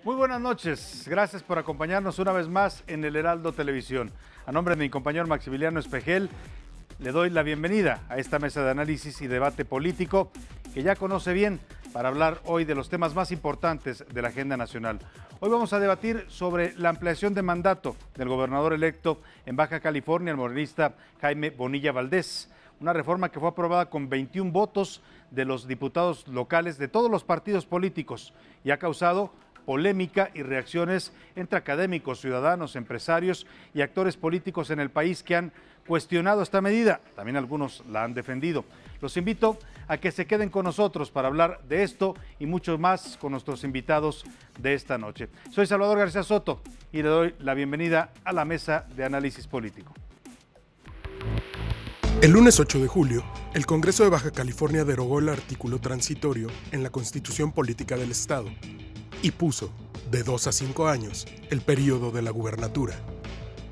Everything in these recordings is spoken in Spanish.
Muy buenas noches, gracias por acompañarnos una vez más en el Heraldo Televisión. A nombre de mi compañero Maximiliano Espejel, le doy la bienvenida a esta mesa de análisis y debate político que ya conoce bien para hablar hoy de los temas más importantes de la agenda nacional. Hoy vamos a debatir sobre la ampliación de mandato del gobernador electo en Baja California, el morenista Jaime Bonilla Valdés. Una reforma que fue aprobada con 21 votos de los diputados locales de todos los partidos políticos y ha causado polémica y reacciones entre académicos, ciudadanos, empresarios y actores políticos en el país que han cuestionado esta medida. También algunos la han defendido. Los invito a que se queden con nosotros para hablar de esto y mucho más con nuestros invitados de esta noche. Soy Salvador García Soto y le doy la bienvenida a la mesa de análisis político. El lunes 8 de julio, el Congreso de Baja California derogó el artículo transitorio en la Constitución Política del Estado y puso de 2 a 5 años el período de la gubernatura.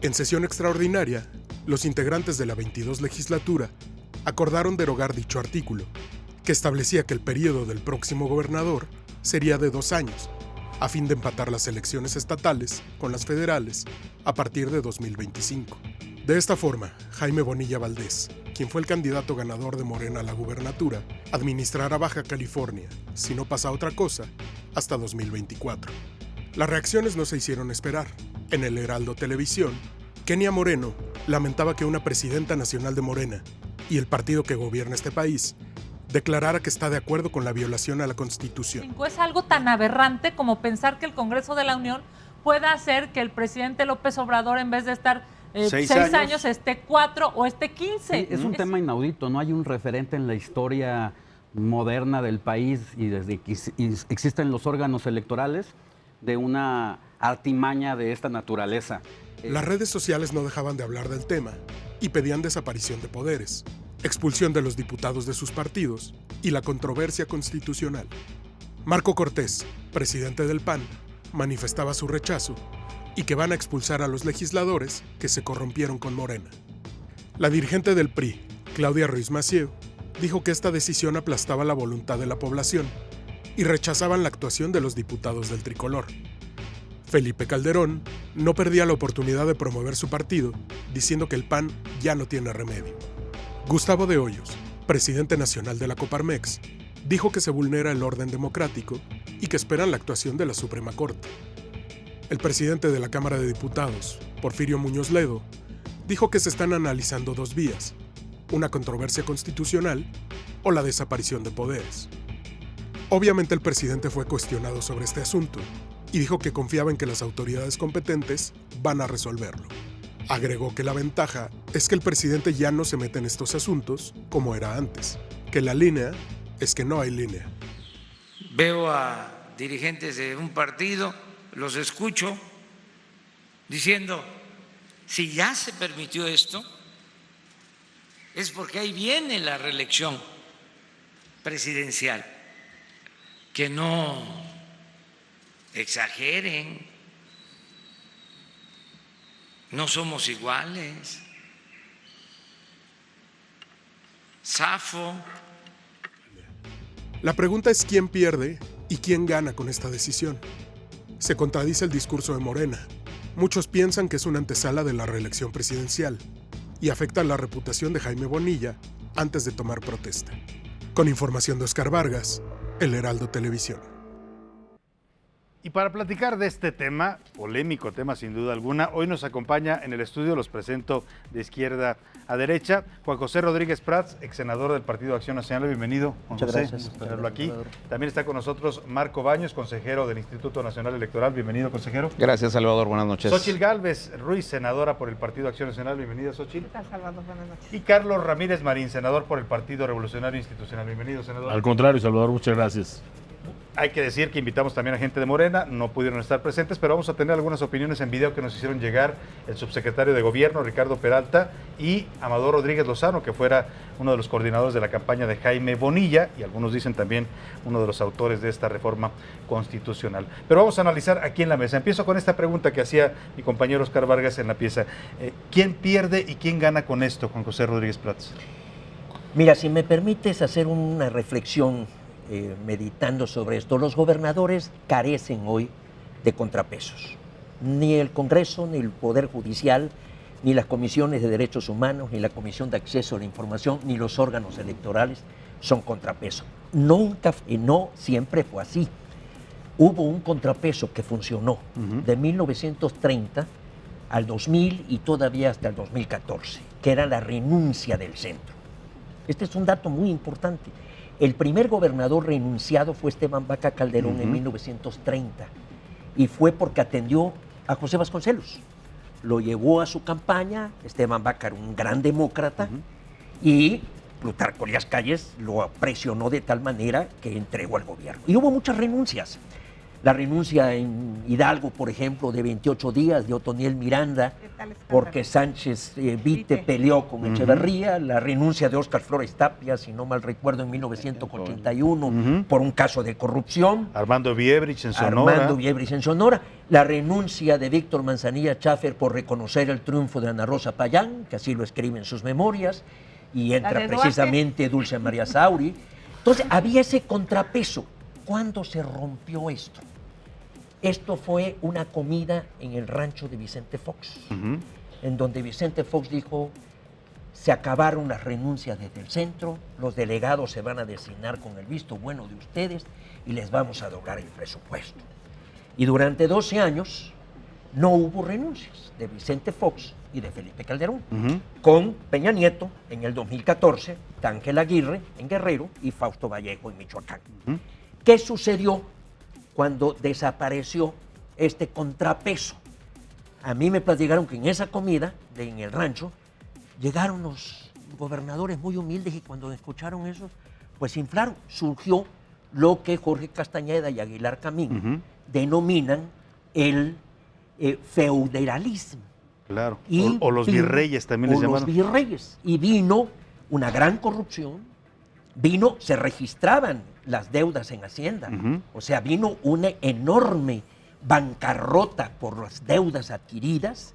En sesión extraordinaria, los integrantes de la 22 legislatura acordaron derogar dicho artículo, que establecía que el período del próximo gobernador sería de 2 años, a fin de empatar las elecciones estatales con las federales a partir de 2025. De esta forma, Jaime Bonilla Valdés, quien fue el candidato ganador de Morena a la gubernatura, administrará Baja California, si no pasa otra cosa, hasta 2024. Las reacciones no se hicieron esperar. En el Heraldo Televisión, Kenia Moreno lamentaba que una presidenta nacional de Morena y el partido que gobierna este país declarara que está de acuerdo con la violación a la Constitución. Es algo tan aberrante como pensar que el Congreso de la Unión pueda hacer que el presidente López Obrador, en vez de estar 6 años, esté 4 o esté 15. Sí, es un tema inaudito, no hay un referente en la historia moderna del país y desde que existen los órganos electorales de una artimaña de esta naturaleza. Las redes sociales no dejaban de hablar del tema y pedían desaparición de poderes, expulsión de los diputados de sus partidos y la controversia constitucional. Marco Cortés, presidente del PAN, manifestaba su rechazo y que van a expulsar a los legisladores que se corrompieron con Morena. La dirigente del PRI, Claudia Ruiz Massieu, dijo que esta decisión aplastaba la voluntad de la población y rechazaban la actuación de los diputados del tricolor. Felipe Calderón no perdía la oportunidad de promover su partido, diciendo que el PAN ya no tiene remedio. Gustavo de Hoyos, presidente nacional de la Coparmex, dijo que se vulnera el orden democrático y que esperan la actuación de la Suprema Corte. El presidente de la Cámara de Diputados, Porfirio Muñoz Ledo, dijo que se están analizando 2 vías, una controversia constitucional o la desaparición de poderes. Obviamente el presidente fue cuestionado sobre este asunto y dijo que confiaba en que las autoridades competentes van a resolverlo. Agregó que la ventaja es que el presidente ya no se mete en estos asuntos como era antes, que la línea es que no hay línea. Veo a dirigentes de un partido, los escucho diciendo, si ya se permitió esto, es porque ahí viene la reelección presidencial. Que no exageren, no somos iguales. Zafo. La pregunta es quién pierde y quién gana con esta decisión. Se contradice el discurso de Morena. Muchos piensan que es una antesala de la reelección presidencial y afecta la reputación de Jaime Bonilla antes de tomar protesta. Con información de Oscar Vargas, El Heraldo Televisión. Y para platicar de este tema, polémico tema sin duda alguna, hoy nos acompaña en el estudio, los presento de izquierda a derecha, Juan José Rodríguez Prats, ex senador del Partido Acción Nacional. Bienvenido, Juan Muchas José. gracias. Gusto tenerlo aquí. También está con nosotros Marco Baños, consejero del Instituto Nacional Electoral. Bienvenido, consejero. Gracias, Salvador. Buenas noches. Xóchitl Gálvez Ruiz, senadora por el Partido Acción Nacional. Bienvenida, Xóchitl. ¿Qué tal, Salvador? Buenas noches. Y Carlos Ramírez Marín, senador por el Partido Revolucionario Institucional. Bienvenido, senador. Al contrario, Salvador, muchas gracias. Hay que decir que invitamos también a gente de Morena, no pudieron estar presentes, pero vamos a tener algunas opiniones en video que nos hicieron llegar el subsecretario de Gobierno, Ricardo Peralta, y Amador Rodríguez Lozano, que fuera uno de los coordinadores de la campaña de Jaime Bonilla, y algunos dicen también uno de los autores de esta reforma constitucional. Pero vamos a analizar aquí en la mesa. Empiezo con esta pregunta que hacía mi compañero Oscar Vargas en la pieza. ¿Quién pierde y quién gana con esto, Juan José Rodríguez Prats? Mira, si me permites hacer una reflexión meditando sobre esto, los gobernadores carecen hoy de contrapesos. Ni el Congreso, ni el Poder Judicial, ni las comisiones de derechos humanos, ni la Comisión de Acceso a la Información, ni los órganos electorales son contrapeso. Nunca y no siempre fue así. Hubo un contrapeso que funcionó de 1930 al 2000 y todavía hasta el 2014, que era la renuncia del centro. Este es un dato muy importante. El primer gobernador renunciado fue Esteban Vaca Calderón en 1930 y fue porque atendió a José Vasconcelos. Lo llevó a su campaña, Esteban Vaca era un gran demócrata y Plutarco Elías Calles lo presionó de tal manera que entregó al gobierno. Y hubo muchas renuncias. La renuncia en Hidalgo, por ejemplo, de 28 días de Otoniel Miranda, porque Sánchez Vite peleó con Echeverría, la renuncia de Óscar Flores Tapia, si no mal recuerdo, en 1981, por un caso de corrupción. Armando Viebrich en Sonora. La renuncia de Víctor Manzanilla Chaffer por reconocer el triunfo de Ana Rosa Payán, que así lo escribe en sus memorias, y entra precisamente Dulce María Sauri. Entonces, había ese contrapeso. ¿Cuándo se rompió esto? Esto fue una comida en el rancho de Vicente Fox, en donde Vicente Fox dijo, se acabaron las renuncias desde el centro, los delegados se van a designar con el visto bueno de ustedes y les vamos a doblar el presupuesto. Y durante 12 años no hubo renuncias de Vicente Fox y de Felipe Calderón, con Peña Nieto en el 2014, Ángel Aguirre en Guerrero y Fausto Vallejo en Michoacán. ¿Qué sucedió cuando desapareció este contrapeso? A mí me platicaron que en esa comida, en el rancho, llegaron los gobernadores muy humildes y cuando escucharon eso, pues se inflaron. Surgió lo que Jorge Castañeda y Aguilar Camín denominan el feudalismo. Claro, o los virreyes también les llamaron. Los virreyes. Y vino una gran corrupción, se registraban las deudas en Hacienda, o sea, vino una enorme bancarrota por las deudas adquiridas.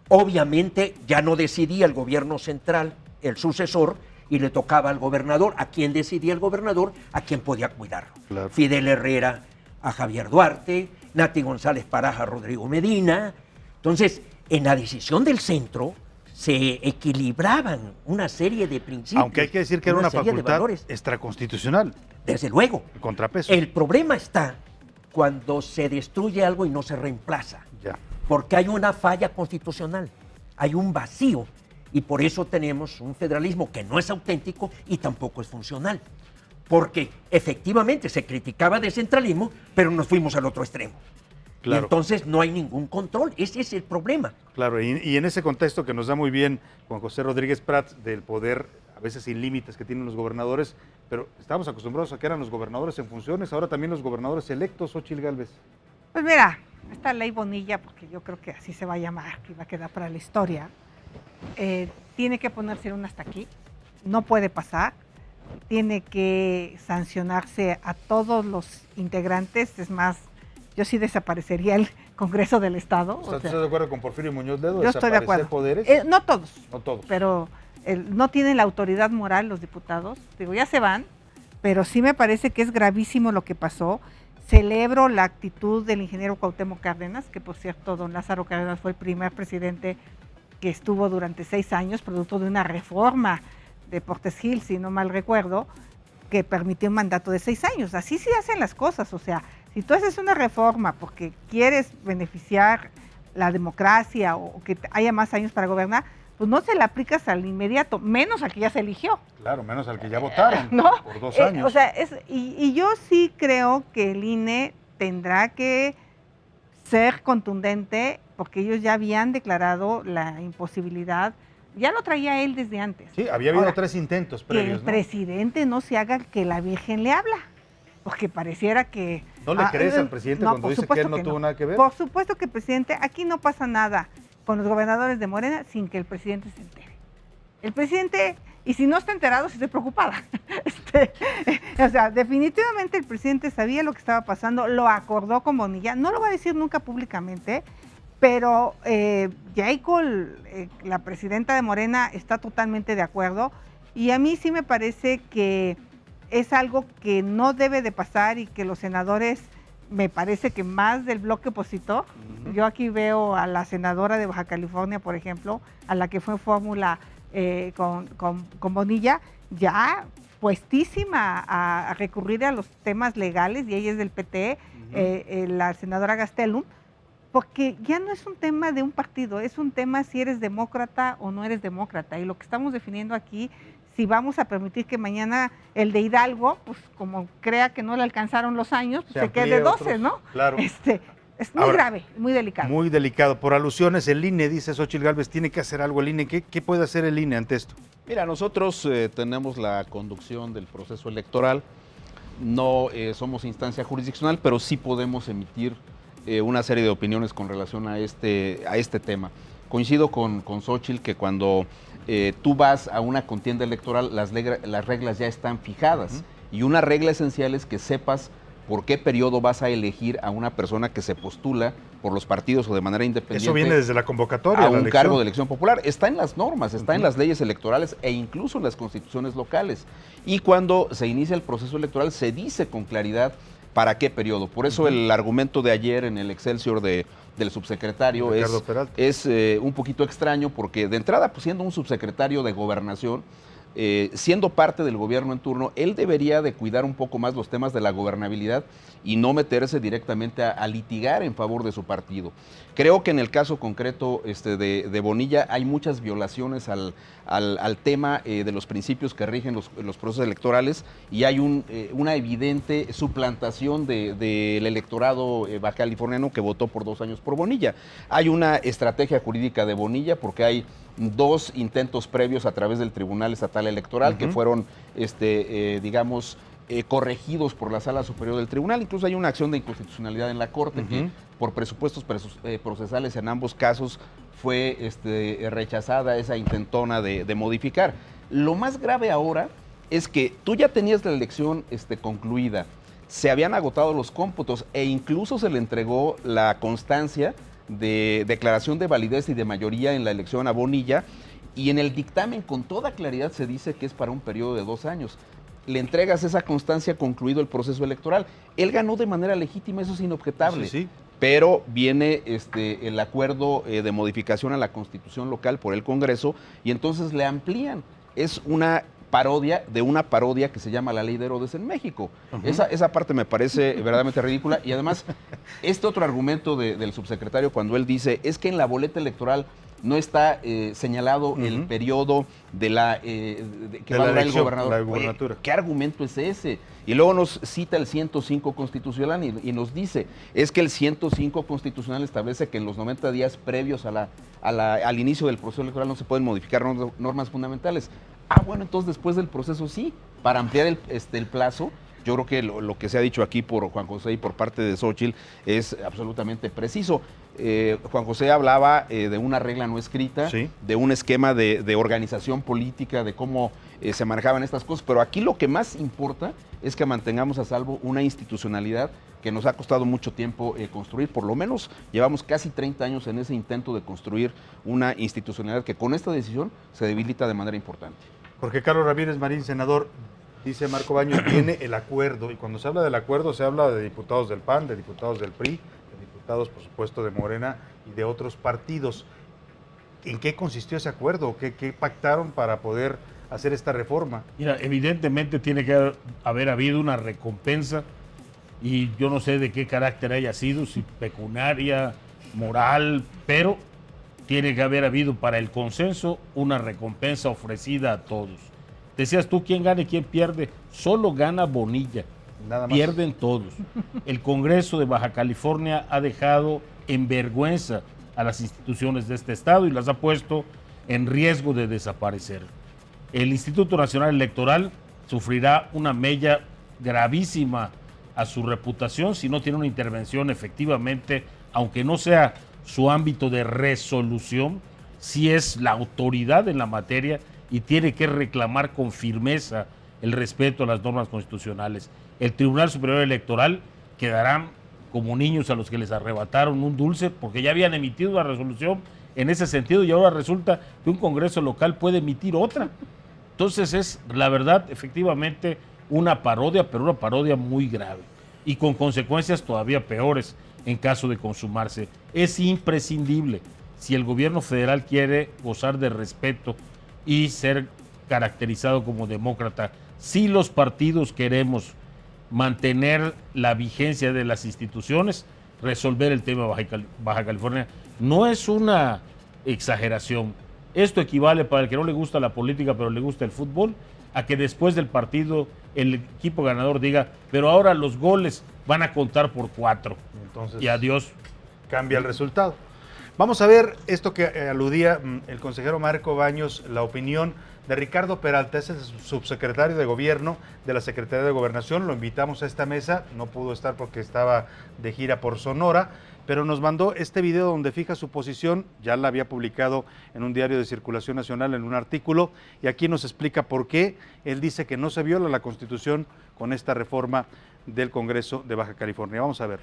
Obviamente ya no decidía el gobierno central, el sucesor, y le tocaba al gobernador. ¿A quién decidía el gobernador? A quién podía cuidarlo. Claro. Fidel Herrera a Javier Duarte, Nati González Paraja a Rodrigo Medina. Entonces, en la decisión del centro se equilibraban una serie de principios. Aunque hay que decir que era una facultad extraconstitucional. Desde luego. El contrapeso. El problema está cuando se destruye algo y no se reemplaza. Ya. Porque hay una falla constitucional, hay un vacío. Y por eso tenemos un federalismo que no es auténtico y tampoco es funcional. Porque efectivamente se criticaba descentralismo, pero nos fuimos al otro extremo. Claro. Y entonces no hay ningún control, ese es el problema. Claro, y en ese contexto que nos da muy bien Juan José Rodríguez Prats, del poder a veces sin límites que tienen los gobernadores, pero estamos acostumbrados a que eran los gobernadores en funciones, ahora también los gobernadores electos. Xóchitl Gálvez. Pues mira, esta ley Bonilla, porque yo creo que así se va a llamar, que va a quedar para la historia, tiene que ponerse un hasta aquí, no puede pasar, tiene que sancionarse a todos los integrantes, es más, yo sí desaparecería el Congreso del Estado. ¿Estás de acuerdo con Porfirio Muñoz Ledo? Yo estoy de acuerdo. ¿Poderes? No todos. No todos. Pero no tienen la autoridad moral los diputados. Digo, ya se van, pero sí me parece que es gravísimo lo que pasó. Celebro la actitud del ingeniero Cuauhtémoc Cárdenas, que por cierto, don Lázaro Cárdenas fue el primer presidente que estuvo durante 6 años, producto de una reforma de Portes Gil, si no mal recuerdo, que permitió un mandato de 6 años. Así se hacen las cosas, o sea, si tú haces una reforma porque quieres beneficiar la democracia o que haya más años para gobernar, pues no se la aplicas al inmediato, menos al que ya se eligió. Claro, menos al que ya votaron, ¿no? Por 2 años. O sea, y yo sí creo que el INE tendrá que ser contundente, porque ellos ya habían declarado la imposibilidad, ya lo traía él desde antes. Sí, había habido 3 intentos previos, que el presidente no se haga que la Virgen le habla, porque pareciera que... ¿No le crees al presidente cuando dice que él no tuvo nada que ver? Por supuesto que, presidente, aquí no pasa nada con los gobernadores de Morena sin que el presidente se entere. El presidente, y si no está enterado, sí estoy preocupada. O sea, definitivamente el presidente sabía lo que estaba pasando, lo acordó con Bonilla, no lo va a decir nunca públicamente, pero Yaiko, la presidenta de Morena, está totalmente de acuerdo, y a mí sí me parece que es algo que no debe de pasar y que los senadores me parece que más del bloque opositor. Yo aquí veo a la senadora de Baja California, por ejemplo, a la que fue fórmula con Bonilla, ya puestísima a recurrir a los temas legales, y ella es del PT, la senadora Gastelum, porque ya no es un tema de un partido, es un tema si eres demócrata o no eres demócrata, y lo que estamos definiendo aquí, si vamos a permitir que mañana el de Hidalgo, pues como crea que no le alcanzaron los años, pues se quede 12, ¿no? Claro. Es muy grave, muy delicado. Muy delicado. Por alusiones, el INE, dice Xóchitl Gálvez, tiene que hacer algo el INE. ¿Qué puede hacer el INE ante esto? Mira, nosotros tenemos la conducción del proceso electoral, no somos instancia jurisdiccional, pero sí podemos emitir una serie de opiniones con relación a este tema. Coincido con Xóchitl que cuando tú vas a una contienda electoral, las reglas ya están fijadas, y una regla esencial es que sepas por qué periodo vas a elegir a una persona que se postula por los partidos o de manera independiente. Eso viene desde la convocatoria. A un cargo de elección popular. Está en las normas, está en las leyes electorales e incluso en las constituciones locales. Y cuando se inicia el proceso electoral se dice con claridad para qué periodo. Por eso el argumento de ayer en el Excelsior del subsecretario es un poquito extraño, porque de entrada, pues, siendo un subsecretario de Gobernación, siendo parte del gobierno en turno, él debería de cuidar un poco más los temas de la gobernabilidad y no meterse directamente a litigar en favor de su partido. Creo que en el caso concreto de Bonilla hay muchas violaciones al tema de los principios que rigen los procesos electorales, y hay una evidente suplantación del electorado baja californiano que votó por 2 años por Bonilla. Hay una estrategia jurídica de Bonilla porque hay 2 intentos previos a través del Tribunal Estatal Electoral que fueron, corregidos por la Sala Superior del Tribunal. Incluso hay una acción de inconstitucionalidad en la Corte que por presupuestos procesales en ambos casos fue rechazada esa intentona de modificar. Lo más grave ahora es que tú ya tenías la elección concluida, se habían agotado los cómputos e incluso se le entregó la constancia de declaración de validez y de mayoría en la elección a Bonilla, y en el dictamen con toda claridad se dice que es para un periodo de 2 años. Le entregas esa constancia concluido el proceso electoral. Él ganó de manera legítima, eso es inobjetable. Sí. Pero viene el acuerdo de modificación a la Constitución local por el Congreso, y entonces le amplían. Es una parodia de una parodia que se llama la Ley de Herodes en México. Esa parte me parece verdaderamente ridícula, y además otro argumento del subsecretario cuando él dice es que en la boleta electoral no está señalado el periodo que va a durar el gobernador. La gubernatura. Oye, ¿qué argumento es ese? Y luego nos cita el 105 constitucional y nos dice, es que el 105 constitucional establece que en los 90 días previos al inicio del proceso electoral no se pueden modificar normas fundamentales. Bueno, entonces después del proceso sí, para ampliar el plazo. Yo creo que lo que se ha dicho aquí por Juan José y por parte de Xóchitl es absolutamente preciso. Juan José hablaba de una regla no escrita, de un esquema de organización política, de cómo se manejaban estas cosas, pero aquí lo que más importa es que mantengamos a salvo una institucionalidad que nos ha costado mucho tiempo construir. Por lo menos llevamos casi 30 años en ese intento de construir una institucionalidad que con esta decisión se debilita de manera importante. Porque Carlos Ramírez Marín, senador, dice Marco Baños, viene el acuerdo, y cuando se habla del acuerdo se habla de diputados del PAN, de diputados del PRI, de diputados, por supuesto, de Morena y de otros partidos. ¿En qué consistió ese acuerdo? ¿Qué pactaron para poder hacer esta reforma? Mira, evidentemente tiene que haber habido una recompensa, y yo no sé de qué carácter haya sido, si pecuniaria, moral, pero tiene que haber habido para el consenso una recompensa ofrecida a todos. Decías tú, ¿quién gana y quién pierde? Solo gana Bonilla, nada más. Pierden todos. El Congreso de Baja California ha dejado en vergüenza a las instituciones de este estado y las ha puesto en riesgo de desaparecer. El Instituto Nacional Electoral sufrirá una mella gravísima a su reputación si no tiene una intervención efectivamente, aunque no sea su ámbito de resolución, si es la autoridad en la materia y tiene que reclamar con firmeza el respeto a las normas constitucionales. El Tribunal Superior Electoral quedarán como niños a los que les arrebataron un dulce, porque ya habían emitido una resolución en ese sentido y ahora resulta que un Congreso local puede emitir otra. Entonces es, la verdad, efectivamente, una parodia, pero una parodia muy grave. y con consecuencias todavía peores en caso de consumarse. Es imprescindible, si el gobierno federal quiere gozar de respeto y ser caracterizado como demócrata, si los partidos queremos mantener la vigencia de las instituciones, resolver el tema Baja California. No es una exageración. Esto equivale, para el que no le gusta la política pero le gusta el fútbol, a que después del partido el equipo ganador diga, pero ahora los goles van a contar por 4. Entonces, y adiós. Cambia el resultado. Vamos a ver esto que aludía el consejero Marco Baños, la opinión de Ricardo Peralta, es el subsecretario de Gobierno de la Secretaría de Gobernación. Lo invitamos a esta mesa, no pudo estar porque estaba de gira por Sonora, pero nos mandó este video donde fija su posición, ya la había publicado en un diario de circulación nacional en un artículo, y aquí nos explica por qué él dice que no se viola la Constitución con esta reforma del Congreso de Baja California. Vamos a ver.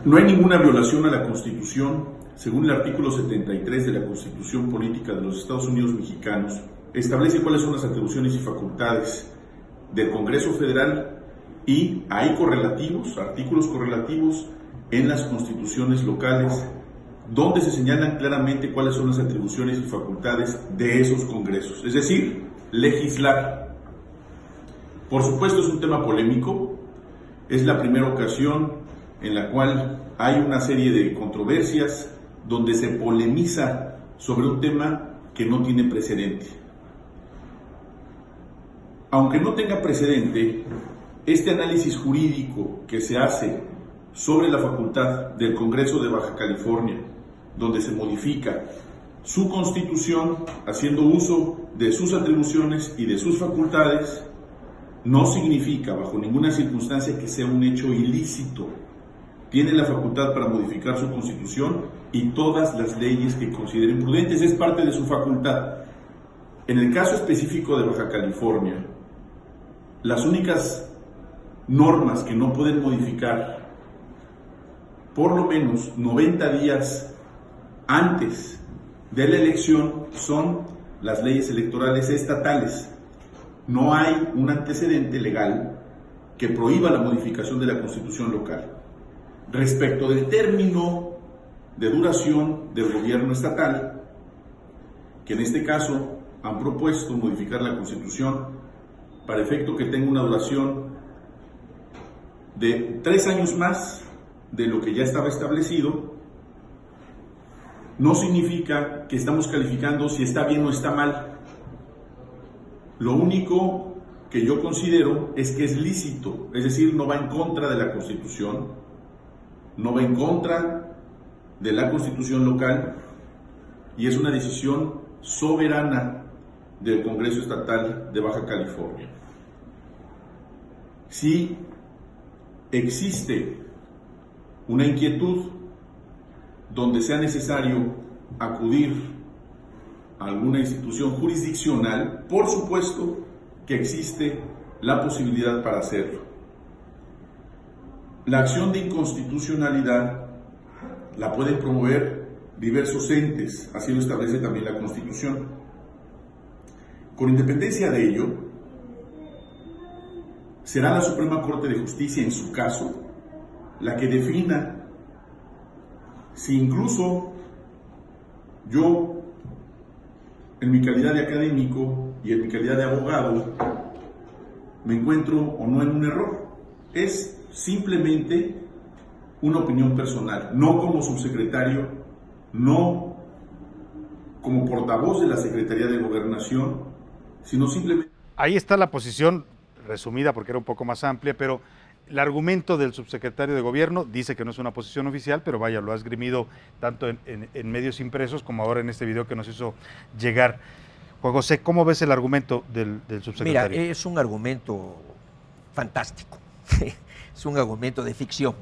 No hay ninguna violación a la Constitución. Según el artículo 73 de la Constitución Política de los Estados Unidos Mexicanos, establece cuáles son las atribuciones y facultades del Congreso Federal y hay correlativos, artículos correlativos en las constituciones locales, donde se señalan claramente cuáles son las atribuciones y facultades de esos congresos, es decir, legislar. Por supuesto es un tema polémico, es la primera ocasión en la cual hay una serie de controversias donde se polemiza sobre un tema que no tiene precedente. Aunque no tenga precedente, este análisis jurídico que se hace sobre la facultad del Congreso de Baja California, donde se modifica su constitución haciendo uso de sus atribuciones y de sus facultades, no significa bajo ninguna circunstancia que sea un hecho ilícito. Tiene la facultad para modificar su constitución y todas las leyes que consideren prudentes, es parte de su facultad. En el caso específico de Baja California, las únicas normas que no pueden modificar por lo menos 90 días antes de la elección son las leyes electorales estatales. No hay un antecedente legal que prohíba la modificación de la constitución local. Respecto del término de duración del gobierno estatal, que en este caso han propuesto modificar la Constitución para efecto que tenga una duración de 3 años más de lo que ya estaba establecido, no significa que estamos calificando si está bien o está mal. Lo único que yo considero es que es lícito, es decir, no va en contra de la Constitución, no va en contra de la Constitución local y es una decisión soberana del Congreso Estatal de Baja California. Si existe una inquietud donde sea necesario acudir a alguna institución jurisdiccional, por supuesto que existe la posibilidad para hacerlo. La acción de inconstitucionalidad la pueden promover diversos entes, así lo establece también la Constitución. Con independencia de ello, será la Suprema Corte de Justicia, en su caso, la que defina si incluso yo, en mi calidad de académico y en mi calidad de abogado, me encuentro o no en un error. Es simplemente una opinión personal, no como subsecretario, no como portavoz de la Secretaría de Gobernación, sino simplemente... Ahí está la posición resumida porque era un poco más amplia, pero el argumento del subsecretario de Gobierno dice que no es una posición oficial, pero vaya, lo ha esgrimido tanto en medios impresos como ahora en este video que nos hizo llegar. Juan José, ¿cómo ves el argumento del subsecretario? Mira, es un argumento fantástico, es un argumento de ficción.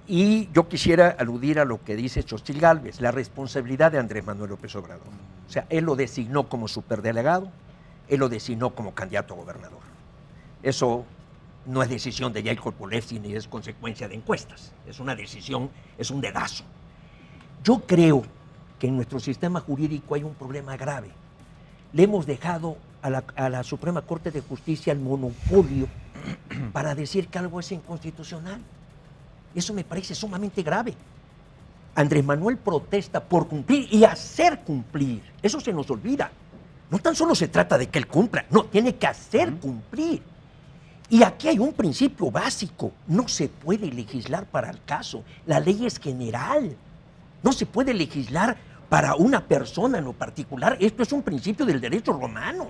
Y yo quisiera aludir a lo que dice Xochitl Gálvez, la responsabilidad de Andrés Manuel López Obrador. O sea, él lo designó como superdelegado, él lo designó como candidato a gobernador. Eso no es decisión de Jacob Polensky ni es consecuencia de encuestas, es una decisión, es un dedazo. Yo creo que en nuestro sistema jurídico hay un problema grave. Le hemos dejado a la Suprema Corte de Justicia el monopolio para decir que algo es inconstitucional. Eso me parece sumamente grave. Andrés Manuel protesta por cumplir y hacer cumplir. Eso se nos olvida. No tan solo se trata de que él cumpla, no, tiene que hacer cumplir. Y aquí hay un principio básico. No se puede legislar para el caso. La ley es general. No se puede legislar para una persona en lo particular. Esto es un principio del derecho romano.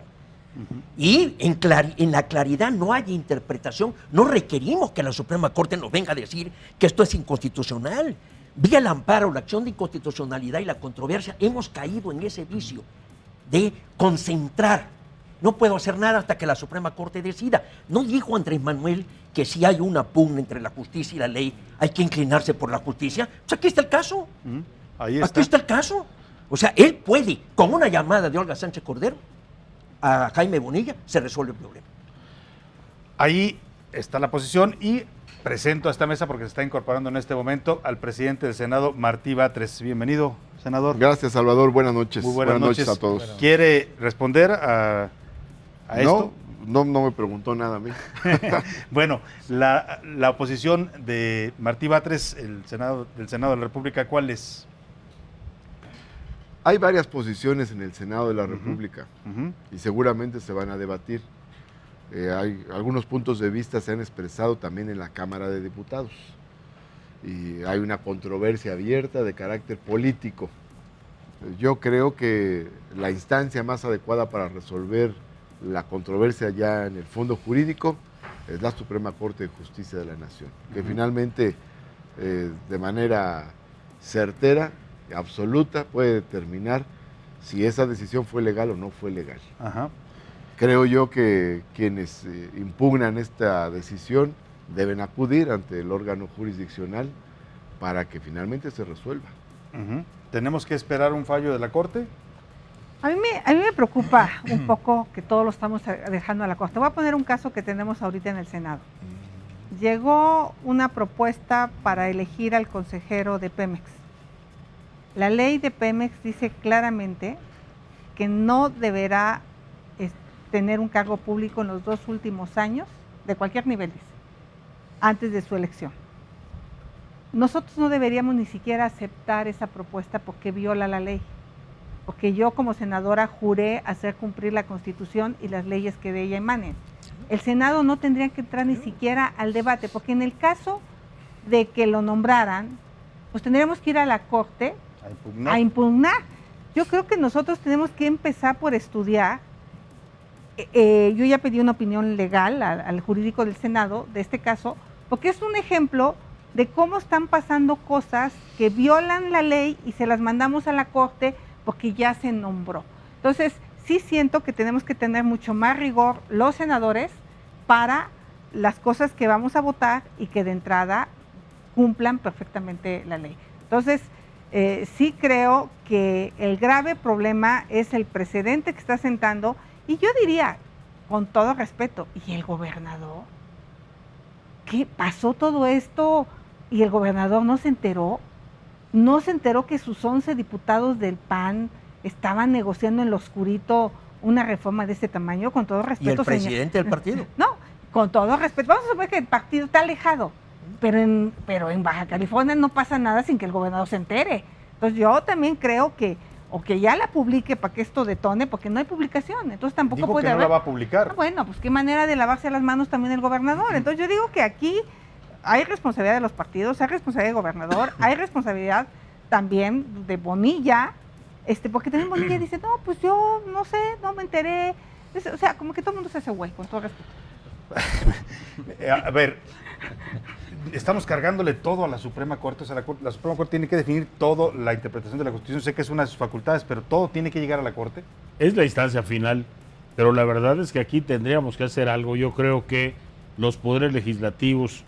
Y en la claridad no hay interpretación. No requerimos que la Suprema Corte nos venga a decir que esto es inconstitucional. Vía el amparo, la acción de inconstitucionalidad y la controversia, hemos caído en ese vicio de concentrar. No puedo hacer nada hasta que la Suprema Corte decida. ¿No dijo Andrés Manuel que si hay una pugna entre la justicia y la ley, hay que inclinarse por la justicia? Pues aquí está el caso. Ahí está. Aquí está el caso. O sea, él puede, con una llamada de Olga Sánchez Cordero a Jaime Bonilla, se resuelve el problema. Ahí está la posición y presento a esta mesa, porque se está incorporando en este momento, al presidente del Senado, Martí Batres. Bienvenido, senador. Gracias, Salvador. Buenas noches. Muy buenas noches a todos. ¿Quiere responder a esto? No me preguntó nada a mí. Bueno, la oposición de Martí Batres, del Senado de la República, ¿cuál es? Hay varias posiciones en el Senado de la República y seguramente se van a debatir. Hay algunos puntos de vista se han expresado también en la Cámara de Diputados y hay una controversia abierta de carácter político. Yo creo que la instancia más adecuada para resolver la controversia ya en el fondo jurídico es la Suprema Corte de Justicia de la Nación, que finalmente de manera certera, absoluta, puede determinar si esa decisión fue legal o no fue legal. Creo yo que quienes impugnan esta decisión deben acudir ante el órgano jurisdiccional para que finalmente se resuelva. ¿Tenemos que esperar un fallo de la Corte? A mí me preocupa un poco que todos lo estamos dejando a la Corte. Voy a poner un caso que tenemos ahorita en el Senado. Llegó una propuesta para elegir al consejero de Pemex. La ley de Pemex dice claramente que no deberá tener un cargo público en los 2 últimos años, de cualquier nivel, dice, antes de su elección. Nosotros no deberíamos ni siquiera aceptar esa propuesta porque viola la ley, porque yo como senadora juré hacer cumplir la Constitución y las leyes que de ella emanen. El Senado no tendría que entrar ni siquiera al debate, porque en el caso de que lo nombraran, pues tendríamos que ir a la Corte a impugnar. Yo creo que nosotros tenemos que empezar por estudiar. Yo ya pedí una opinión legal al jurídico del Senado de este caso, porque es un ejemplo de cómo están pasando cosas que violan la ley y se las mandamos a la Corte porque ya se nombró. Entonces, sí siento que tenemos que tener mucho más rigor los senadores para las cosas que vamos a votar y que de entrada cumplan perfectamente la ley. Entonces, sí creo que el grave problema es el precedente que está sentando. Y yo diría, con todo respeto, ¿y el gobernador? ¿Qué pasó todo esto? ¿Y el gobernador no se enteró? ¿No se enteró que sus 11 diputados del PAN estaban negociando en lo oscurito una reforma de ese tamaño? Con todo respeto, ¿Y el presidente del partido? No, con todo respeto. Vamos a suponer que el partido está alejado, pero en Baja California no pasa nada sin que el gobernador se entere. Entonces yo también creo que o que ya la publique para que esto detone, porque no hay publicación, entonces tampoco dijo puede que haber. No la va a publicar. Ah, bueno, pues qué manera de lavarse las manos también el gobernador. Entonces yo digo que aquí hay responsabilidad de los partidos, hay responsabilidad del gobernador, hay responsabilidad también de Bonilla, porque también Bonilla dice, no, pues yo no sé, no me enteré. O sea, como que todo el mundo se hace güey, con todo respeto. A ver, estamos cargándole todo a la Suprema Corte. O sea, la Suprema Corte tiene que definir todo, la interpretación de la Constitución. Sé que es una de sus facultades, pero todo tiene que llegar a la Corte. Es la instancia final, pero la verdad es que aquí tendríamos que hacer algo. Yo creo que los poderes legislativos,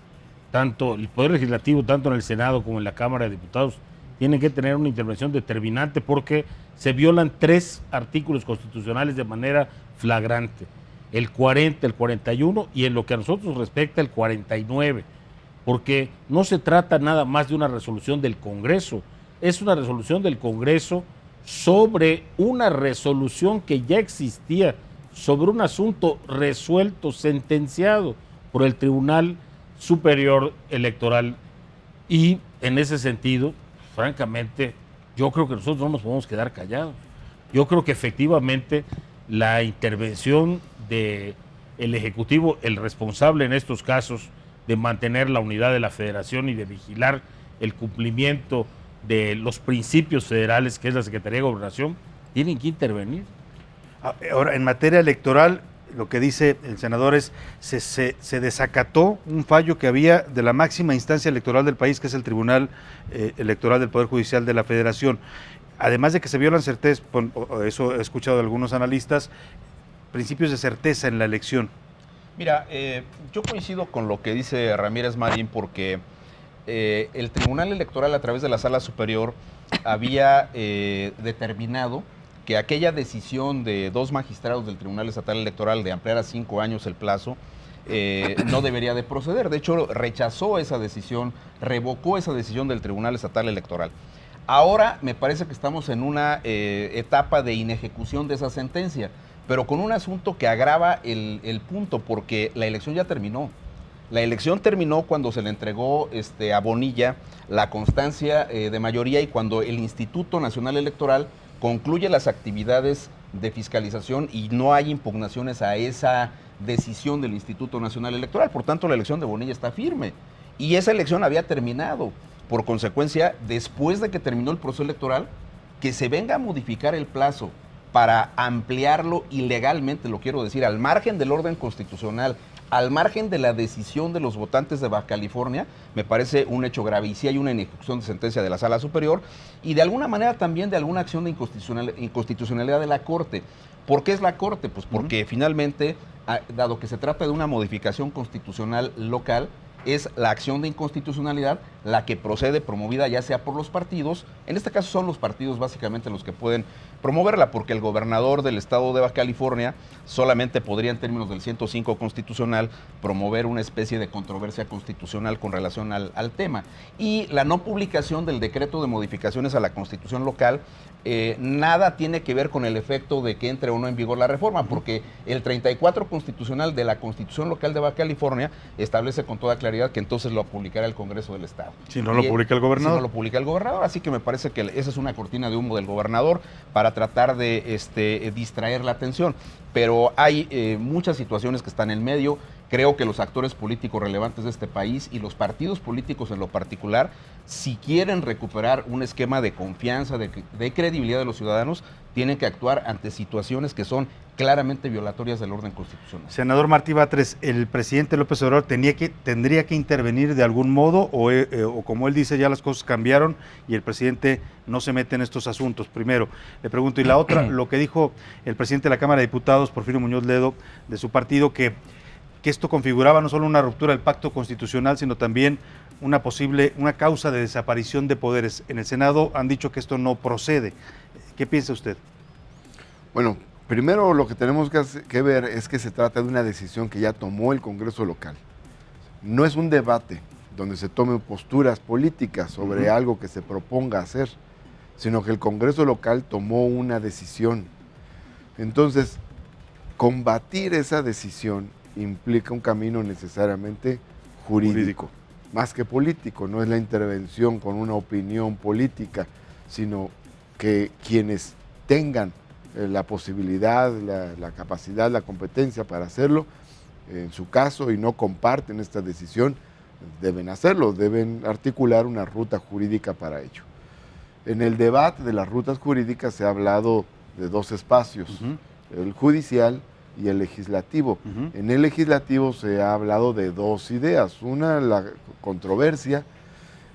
el Poder Legislativo, tanto en el Senado como en la Cámara de Diputados, tienen que tener una intervención determinante porque se violan 3 artículos constitucionales de manera flagrante. El 40, el 41 y en lo que a nosotros respecta el 49. Porque no se trata nada más de una resolución del Congreso, es una resolución del Congreso sobre una resolución que ya existía, sobre un asunto resuelto, sentenciado por el Tribunal Superior Electoral. Y en ese sentido, francamente, yo creo que nosotros no nos podemos quedar callados. Yo creo que efectivamente la intervención del Ejecutivo, el responsable en estos casos de mantener la unidad de la Federación y de vigilar el cumplimiento de los principios federales, que es la Secretaría de Gobernación, tienen que intervenir. Ahora, en materia electoral, lo que dice el senador es, se desacató un fallo que había de la máxima instancia electoral del país, que es el Tribunal Electoral del Poder Judicial de la Federación. Además de que se violan certezas, eso he escuchado de algunos analistas, principios de certeza en la elección. Mira, yo coincido con lo que dice Ramírez Marín, porque el Tribunal Electoral, a través de la Sala Superior, había determinado que aquella decisión de 2 magistrados del Tribunal Estatal Electoral de ampliar a 5 años el plazo no debería de proceder. De hecho, rechazó esa decisión, revocó esa decisión del Tribunal Estatal Electoral. Ahora me parece que estamos en una etapa de inejecución de esa sentencia, pero con un asunto que agrava el punto, porque la elección ya terminó. La elección terminó cuando se le entregó a Bonilla la constancia de mayoría y cuando el Instituto Nacional Electoral concluye las actividades de fiscalización y no hay impugnaciones a esa decisión del Instituto Nacional Electoral. Por tanto, la elección de Bonilla está firme y esa elección había terminado. Por consecuencia, después de que terminó el proceso electoral, que se venga a modificar el plazo para ampliarlo ilegalmente, lo quiero decir, al margen del orden constitucional, al margen de la decisión de los votantes de Baja California, me parece un hecho grave. Y sí hay una inejecución de sentencia de la Sala Superior y de alguna manera también de alguna acción de inconstitucionalidad de la Corte. ¿Por qué es la Corte? Pues porque finalmente, dado que se trata de una modificación constitucional local, es la acción de inconstitucionalidad la que procede promovida ya sea por los partidos, en este caso son los partidos básicamente los que pueden promoverla, porque el gobernador del estado de Baja California solamente podría, en términos del 105 constitucional, promover una especie de controversia constitucional con relación al tema. Y la no publicación del decreto de modificaciones a la constitución local nada tiene que ver con el efecto de que entre o no en vigor la reforma, porque el 34 constitucional de la Constitución Local de Baja California establece con toda claridad que entonces lo publicará el Congreso del Estado. Si no lo publica el gobernador. Si no lo publica el gobernador, así que me parece que esa es una cortina de humo del gobernador para tratar de distraer la atención. Pero hay muchas situaciones que están en medio. Creo que los actores políticos relevantes de este país y los partidos políticos en lo particular, si quieren recuperar un esquema de confianza, de credibilidad de los ciudadanos, tienen que actuar ante situaciones que son claramente violatorias del orden constitucional. Senador Martí Batres, ¿el presidente López Obrador tendría que intervenir de algún modo o como él dice ya las cosas cambiaron y el presidente no se mete en estos asuntos? Primero, le pregunto. Y la otra, lo que dijo el presidente de la Cámara de Diputados, Porfirio Muñoz Ledo, de su partido, que esto configuraba no solo una ruptura del pacto constitucional, sino también una causa de desaparición de poderes. En el Senado han dicho que esto no procede. ¿Qué piensa usted? Bueno, primero lo que tenemos que ver es que se trata de una decisión que ya tomó el Congreso local. No es un debate donde se tomen posturas políticas sobre algo que se proponga hacer, sino que el Congreso local tomó una decisión. Entonces, combatir esa decisión implica un camino necesariamente jurídico, más que político. No es la intervención con una opinión política, sino que quienes tengan la posibilidad, la capacidad, la competencia para hacerlo, en su caso, y no comparten esta decisión, deben hacerlo, deben articular una ruta jurídica para ello. En el debate de las rutas jurídicas se ha hablado de 2 espacios, el judicial y el legislativo. En el legislativo se ha hablado de 2 ideas, una la controversia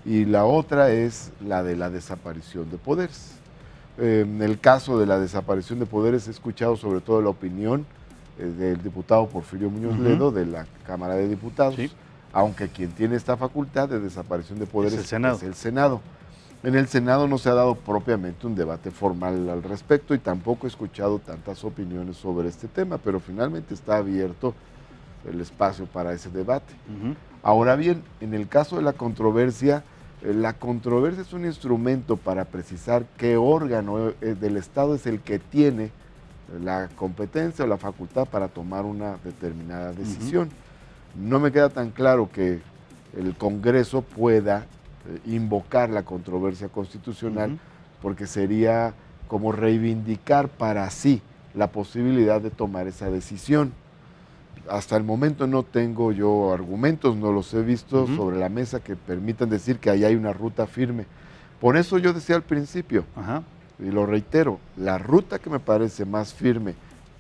y la otra es la de la desaparición de poderes. En el caso de la desaparición de poderes he escuchado sobre todo la opinión del diputado Porfirio Muñoz Ledo de la Cámara de Diputados, aunque quien tiene esta facultad de desaparición de poderes es el Senado. En el Senado no se ha dado propiamente un debate formal al respecto y tampoco he escuchado tantas opiniones sobre este tema, pero finalmente está abierto el espacio para ese debate. Ahora bien, en el caso de la controversia es un instrumento para precisar qué órgano del Estado es el que tiene la competencia o la facultad para tomar una determinada decisión. No me queda tan claro que el Congreso pueda invocar la controversia constitucional, porque sería como reivindicar para sí la posibilidad de tomar esa decisión. Hasta el momento no tengo yo argumentos, no los he visto sobre la mesa que permitan decir que ahí hay una ruta firme. Por eso yo decía al principio, y lo reitero, la ruta que me parece más firme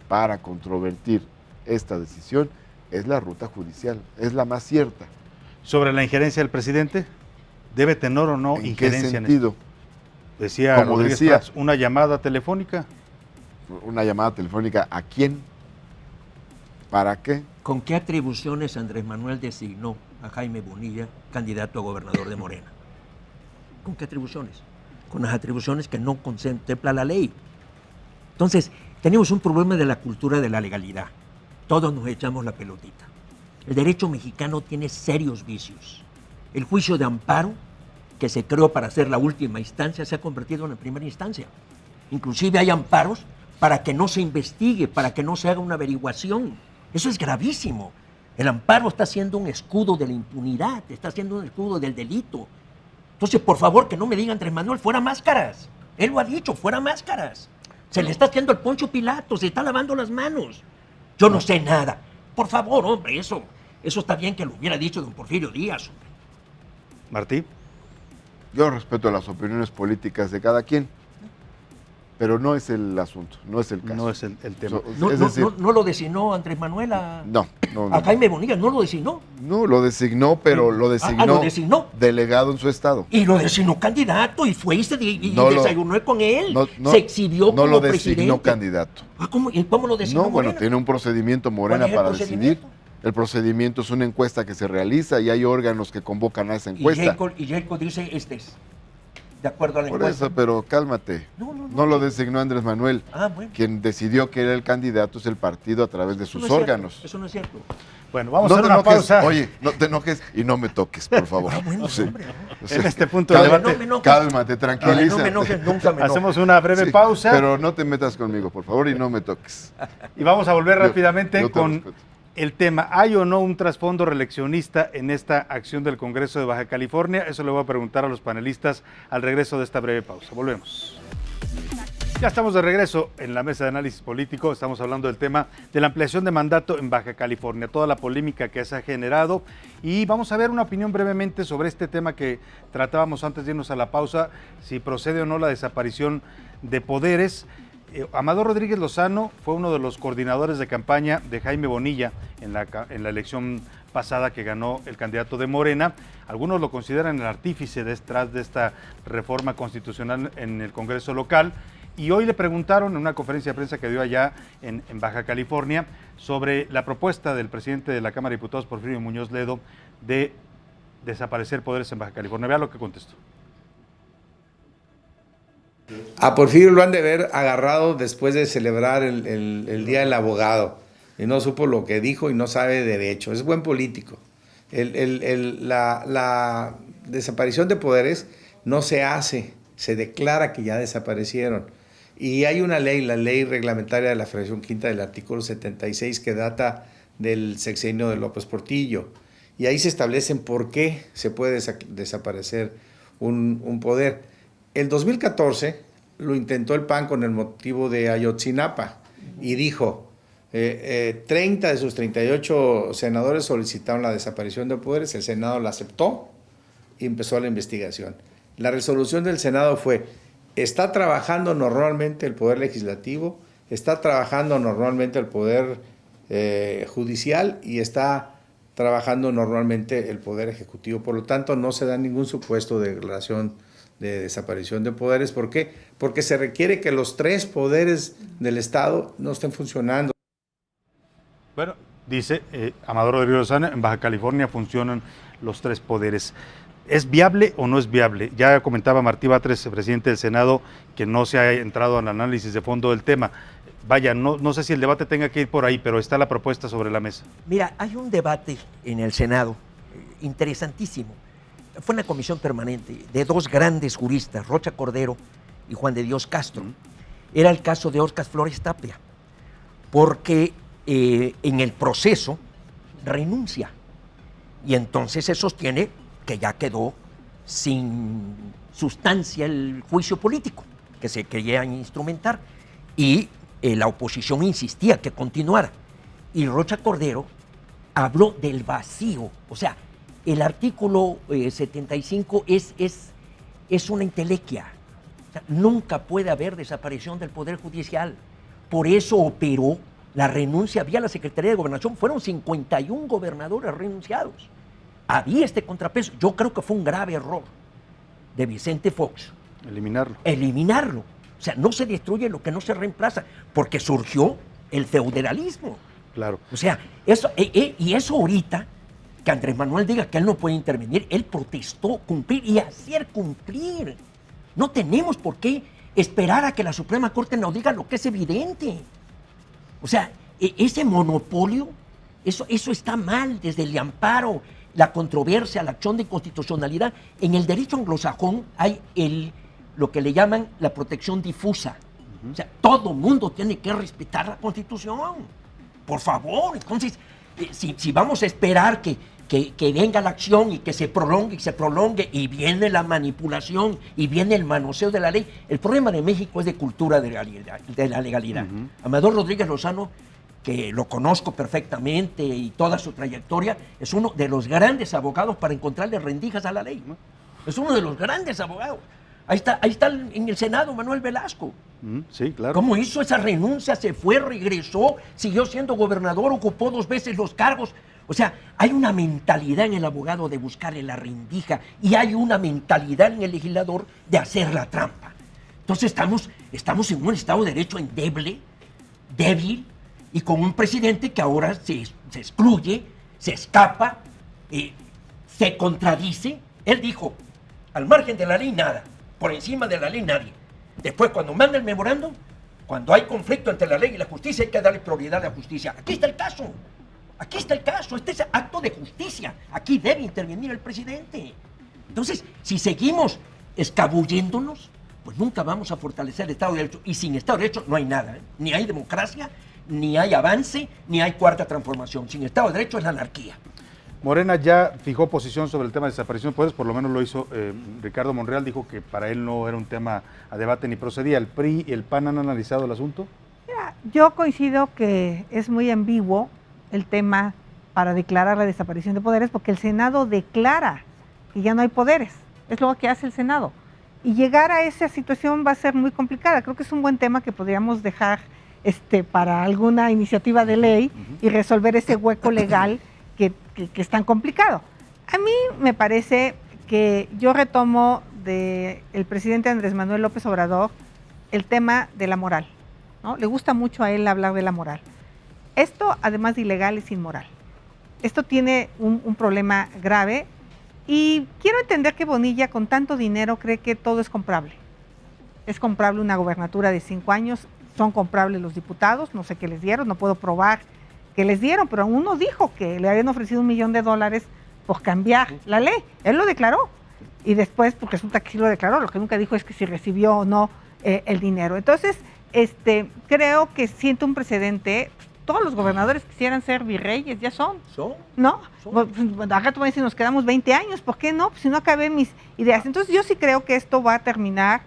para controvertir esta decisión es la ruta judicial, es la más cierta. ¿Sobre la injerencia del presidente? ¿Debe tener o no injerencia? ¿En qué sentido? Decía Como Rodríguez decía, Prats, ¿una llamada telefónica? ¿Una llamada telefónica a quién? ¿Para qué? ¿Con qué atribuciones Andrés Manuel designó a Jaime Bonilla candidato a gobernador de Morena? ¿Con qué atribuciones? Con las atribuciones que no contempla la ley. Entonces, tenemos un problema de la cultura de la legalidad. Todos nos echamos la pelotita. El derecho mexicano tiene serios vicios. El juicio de amparo, que se creó para ser la última instancia, se ha convertido en la primera instancia. Inclusive hay amparos para que no se investigue, para que no se haga una averiguación. Eso es gravísimo. El amparo está siendo un escudo de la impunidad, está siendo un escudo del delito. Entonces, por favor, que no me diga Andrés Manuel, fuera máscaras. Él lo ha dicho, fuera máscaras. Se le está haciendo el Poncho Pilato, se está lavando las manos. Yo no sé nada. Por favor, hombre, eso está bien que lo hubiera dicho don Porfirio Díaz, hombre. Martí. Yo respeto las opiniones políticas de cada quien, pero no es el asunto, no es el caso. No es el tema. ¿No lo designó Andrés Manuel a Jaime Bonilla? ¿No lo designó? No, lo designó, pero lo designó, delegado en su estado. Y lo designó candidato y fue y desayunó con él. Se exhibió como presidente. No lo designó candidato. ¿Cómo lo designó No, Morena? bueno, tiene un procedimiento Morena para decidir. El procedimiento es una encuesta que se realiza y hay órganos que convocan a esa encuesta. Y Jacob dice de acuerdo a la Por encuesta. eso, pero cálmate. No lo designó Andrés Manuel. Bueno. Quien decidió que era el candidato es el partido a través de sus órganos. Eso no es cierto. Bueno, vamos a hacer una pausa. Oye, no te enojes y no me toques, por favor. En este punto del debate. Cálmate, tranquiliza. No me enojes, nunca me enojes. Hacemos una breve pausa. Pero no te metas conmigo, por favor, y no me toques. Y vamos a volver rápidamente yo con respeto. el tema. ¿Hay o no un trasfondo reeleccionista en esta acción del Congreso de Baja California? Eso le voy a preguntar a los panelistas al regreso de esta breve pausa. Volvemos. Ya estamos de regreso en la mesa de análisis político. Estamos hablando del tema de la ampliación de mandato en Baja California, toda la polémica que se ha generado. Y vamos a ver una opinión brevemente sobre este tema que tratábamos antes de irnos a la pausa, si procede o no la desaparición de poderes. Amador Rodríguez Lozano fue uno de los coordinadores de campaña de Jaime Bonilla en la elección pasada que ganó el candidato de Morena. Algunos lo consideran el artífice detrás de esta reforma constitucional en el Congreso local. Y hoy le preguntaron en una conferencia de prensa que dio allá en Baja California sobre la propuesta del presidente de la Cámara de Diputados, Porfirio Muñoz Ledo, de desaparecer poderes en Baja California. Vea lo que contestó. A Porfirio lo han de haber agarrado después de celebrar el Día del Abogado y no supo lo que dijo y no sabe de derecho. Es buen político. La desaparición de poderes no se hace, se declara que ya desaparecieron. Y hay una ley, la ley reglamentaria de la fracción quinta del artículo 76 que data del sexenio de López Portillo. Y ahí se establecen por qué se puede desaparecer un poder. El 2014 lo intentó el PAN con el motivo de Ayotzinapa y dijo, 30 de sus 38 senadores solicitaron la desaparición de poderes, el Senado la aceptó y empezó la investigación. La resolución del Senado fue, está trabajando normalmente el Poder Legislativo, está trabajando normalmente el Poder Judicial y está trabajando normalmente el Poder Ejecutivo. Por lo tanto, no se da ningún supuesto de declaración de desaparición de poderes. ¿Por qué? Porque se requiere que los tres poderes del Estado no estén funcionando. Bueno, dice Amador Rodríguez Lozano, en Baja California funcionan los tres poderes. ¿Es viable o no es viable? Ya comentaba Martí Batres, presidente del Senado, que no se ha entrado al análisis de fondo del tema. Vaya, no sé si el debate tenga que ir por ahí, pero está la propuesta sobre la mesa. Mira, hay un debate en el Senado interesantísimo. Fue una comisión permanente de dos grandes juristas, Rocha Cordero y Juan de Dios Castro. Era el caso de Óscar Flores Tapia, porque en el proceso renuncia Y entonces se sostiene que ya quedó sin sustancia el juicio político que se quería instrumentar. Y la oposición insistía que continuara. Y Rocha Cordero habló del vacío. O sea, el artículo 75 es una entelequia. O sea, nunca puede haber desaparición del Poder Judicial. Por eso operó la renuncia vía la Secretaría de Gobernación. Fueron 51 gobernadores renunciados. Había este contrapeso. Yo creo que fue un grave error de Vicente Fox. Eliminarlo. O sea, no se destruye lo que no se reemplaza, porque surgió el feudalismo. Claro. O sea, eso, y eso ahorita, que Andrés Manuel diga que él no puede intervenir, él protestó cumplir y hacer cumplir. No tenemos por qué esperar a que la Suprema Corte nos diga lo que es evidente. O sea, ese monopolio, eso está mal desde el amparo, la controversia, la acción de inconstitucionalidad. En el derecho anglosajón hay lo que le llaman la protección difusa. O sea, todo mundo tiene que respetar la Constitución. Por favor. Entonces, si vamos a esperar que venga la acción y que se prolongue y viene la manipulación y viene el manoseo de la ley, el problema de México es de cultura de la legalidad. Amador Rodríguez Lozano, que lo conozco perfectamente y toda su trayectoria, es uno de los grandes abogados para encontrarle rendijas a la ley. Es uno de los grandes abogados. Ahí está en el Senado Manuel Velasco. Sí, claro. ¿Cómo hizo esa renuncia? Se fue, regresó, siguió siendo gobernador, ocupó 2 veces los cargos. O sea, hay una mentalidad en el abogado de buscarle la rendija y hay una mentalidad en el legislador de hacer la trampa. Entonces estamos en un Estado de Derecho endeble, débil, y con un presidente que ahora se excluye, se escapa, se contradice. Él dijo, al margen de la ley nada, por encima de la ley nadie. Después, cuando manda el memorándum, cuando hay conflicto entre la ley y la justicia, hay que darle prioridad a la justicia. Aquí está el caso. Este es acto de justicia. Aquí debe intervenir el presidente. Entonces, si seguimos escabulléndonos, pues nunca vamos a fortalecer el Estado de Derecho. Y sin Estado de Derecho no hay nada. Ni hay democracia, ni hay avance, ni hay cuarta transformación. Sin Estado de Derecho es la anarquía. Morena ya fijó posición sobre el tema de desaparición de poderes, por lo menos lo hizo Ricardo Monreal, dijo que para él no era un tema a debate ni procedía. ¿El PRI y el PAN han analizado el asunto? Mira, yo coincido que es muy ambiguo el tema para declarar la desaparición de poderes, porque el Senado declara que ya no hay poderes, es lo que hace el Senado. Y llegar a esa situación va a ser muy complicada. Creo que es un buen tema que podríamos dejar para alguna iniciativa de ley y resolver ese hueco legal que es tan complicado. A mí me parece que yo retomo del presidente Andrés Manuel López Obrador el tema de la moral, ¿no? Le gusta mucho a él hablar de la moral. Esto, además de ilegal, es inmoral. Esto tiene un problema grave y quiero entender que Bonilla, con tanto dinero, cree que todo es comprable. Es comprable una gobernatura de 5 años, son comprables los diputados, no sé qué les dieron, no puedo probar que les dieron, pero uno dijo que le habían ofrecido $1 millón por cambiar la ley. Él lo declaró y después, porque resulta que sí lo declaró, lo que nunca dijo es que si recibió o no el dinero. Entonces, creo que siento un precedente. Todos los gobernadores quisieran ser virreyes, ya son. ¿No? Acá tú me dices, nos quedamos 20 años, ¿por qué no? Pues si no acabé mis ideas. Entonces yo sí creo que esto va a terminar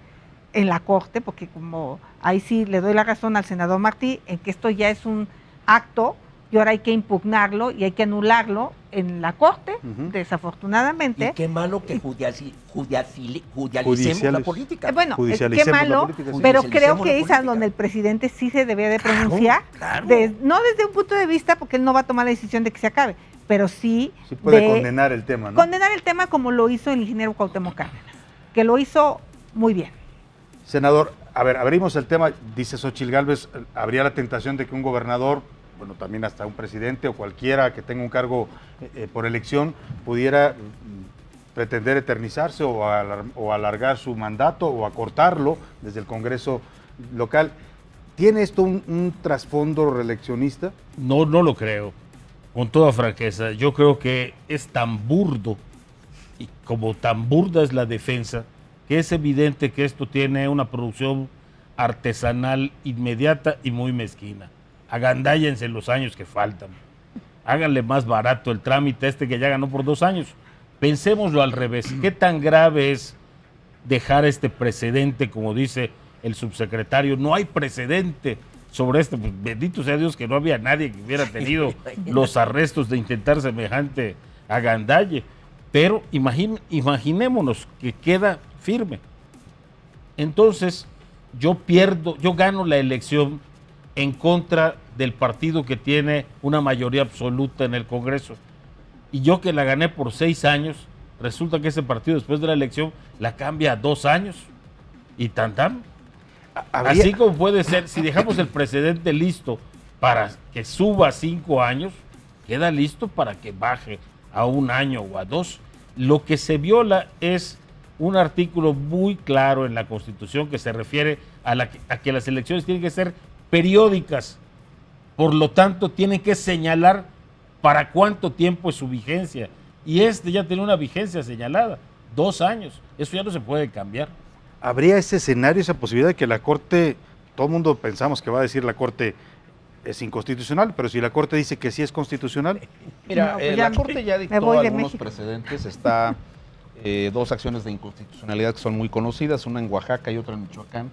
en la Corte, porque como ahí sí le doy la razón al senador Martí, en que esto ya es un acto y ahora hay que impugnarlo y hay que anularlo en la Corte, desafortunadamente. Y qué malo que judicialicemos la política. Bueno, qué malo, pero creo que es a donde el presidente sí se debe de pronunciar, claro. No desde un punto de vista, porque él no va a tomar la decisión de que se acabe, pero sí puede condenar el tema, ¿no? Condenar el tema como lo hizo el ingeniero Cuauhtémoc Cárdenas, que lo hizo muy bien. Senador, a ver, abrimos el tema, dice Xóchitl Gálvez, habría la tentación de que un gobernador, bueno, también hasta un presidente o cualquiera que tenga un cargo por elección, pudiera pretender eternizarse o alargar su mandato o acortarlo desde el Congreso local. ¿Tiene esto un trasfondo reeleccionista? No lo creo, con toda franqueza. Yo creo que es tan burdo y como tan burda es la defensa, que es evidente que esto tiene una producción artesanal inmediata y muy mezquina. Agandállense los años que faltan. háganle más barato el trámite que ya ganó por 2 años. Pensémoslo al revés. ¿Qué tan grave es dejar este precedente, como dice el subsecretario? No hay precedente sobre esto. Pues, bendito sea Dios que no había nadie que hubiera tenido los arrestos de intentar semejante agandalle. Pero imaginémonos que queda firme. Entonces, yo gano la elección en contra del partido que tiene una mayoría absoluta en el Congreso. Y yo que la gané por 6 años, resulta que ese partido después de la elección la cambia a 2 años. Y tan. Así como puede ser, si dejamos el precedente listo para que suba 5 años, queda listo para que baje a 1 año o a 2. Lo que se viola es un artículo muy claro en la Constitución que se refiere a que las elecciones tienen que ser periódicas. Por lo tanto, tienen que señalar para cuánto tiempo es su vigencia. Y ya tiene una vigencia señalada, 2 años. Eso ya no se puede cambiar. ¿Habría ese escenario, esa posibilidad de que la Corte, todo el mundo pensamos que va a decir la Corte es inconstitucional, pero si la Corte dice que sí es constitucional? Mira, la Corte ya dictó algunos precedentes. Está 2 acciones de inconstitucionalidad que son muy conocidas, una en Oaxaca y otra en Michoacán.